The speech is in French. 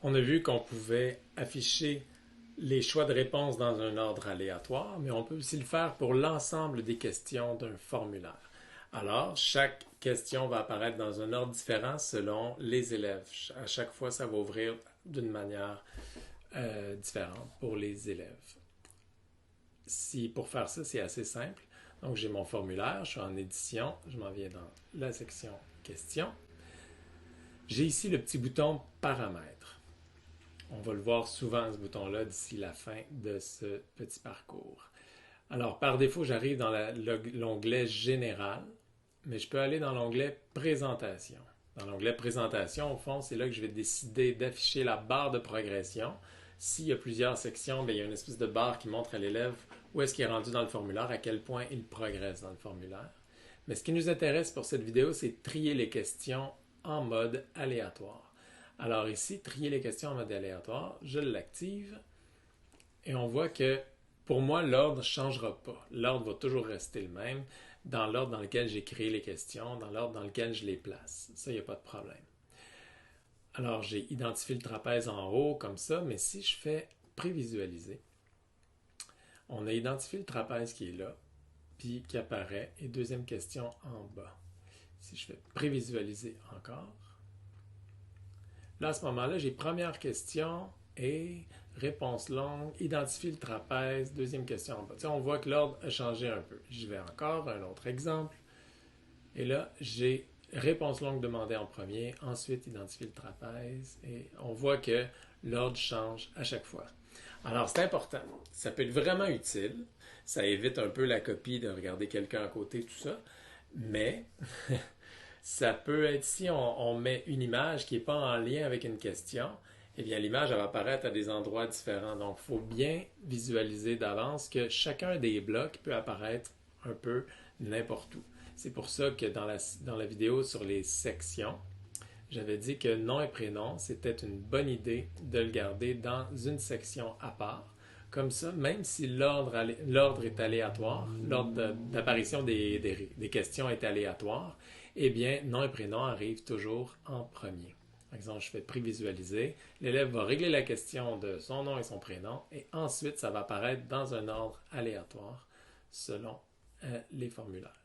On a vu qu'on pouvait afficher les choix de réponse dans un ordre aléatoire, mais on peut aussi le faire pour l'ensemble des questions d'un formulaire. Alors, chaque question va apparaître dans un ordre différent selon les élèves. À chaque fois, ça va ouvrir d'une manière différente pour les élèves. Pour faire ça, c'est assez simple. Donc, j'ai mon formulaire, je suis en édition, je m'en viens dans la section questions. J'ai ici le petit bouton paramètres. On va le voir souvent, ce bouton-là, d'ici la fin de ce petit parcours. Alors, par défaut, j'arrive dans l'onglet Général, mais je peux aller dans l'onglet Présentation. Dans l'onglet Présentation, au fond, c'est là que je vais décider d'afficher la barre de progression. S'il y a plusieurs sections, bien, il y a une espèce de barre qui montre à l'élève où est-ce qu'il est rendu dans le formulaire, à quel point il progresse dans le formulaire. Mais ce qui nous intéresse pour cette vidéo, c'est de trier les questions en mode aléatoire. Alors ici, trier les questions en mode aléatoire, je l'active et on voit que pour moi, l'ordre ne changera pas. L'ordre va toujours rester le même dans l'ordre dans lequel j'ai créé les questions, dans l'ordre dans lequel je les place. Ça, il n'y a pas de problème. Alors, j'ai identifié le trapèze en haut comme ça, mais si je fais prévisualiser, on a identifié le trapèze qui est là, puis qui apparaît, et deuxième question en bas. Si je fais prévisualiser encore, là, à ce moment-là, j'ai première question et réponse longue, identifie le trapèze, deuxième question en bas. On voit que l'ordre a changé un peu. J'y vais encore, un autre exemple. Et là, j'ai réponse longue demandée en premier, ensuite identifier le trapèze, et on voit que l'ordre change à chaque fois. Alors, c'est important. Ça peut être vraiment utile. Ça évite un peu la copie de regarder quelqu'un à côté, tout ça. Mais ça peut être, si on met une image qui n'est pas en lien avec une question, eh bien l'image va apparaître à des endroits différents. Donc, il faut bien visualiser d'avance que chacun des blocs peut apparaître un peu n'importe où. C'est pour ça que dans la vidéo sur les sections, j'avais dit que nom et prénom, c'était une bonne idée de le garder dans une section à part. Comme ça, même si l'ordre est aléatoire, l'ordre d'apparition des questions est aléatoire, eh bien, nom et prénom arrivent toujours en premier. Par exemple, je fais prévisualiser. L'élève va régler la question de son nom et son prénom, et ensuite, ça va apparaître dans un ordre aléatoire selon les formulaires.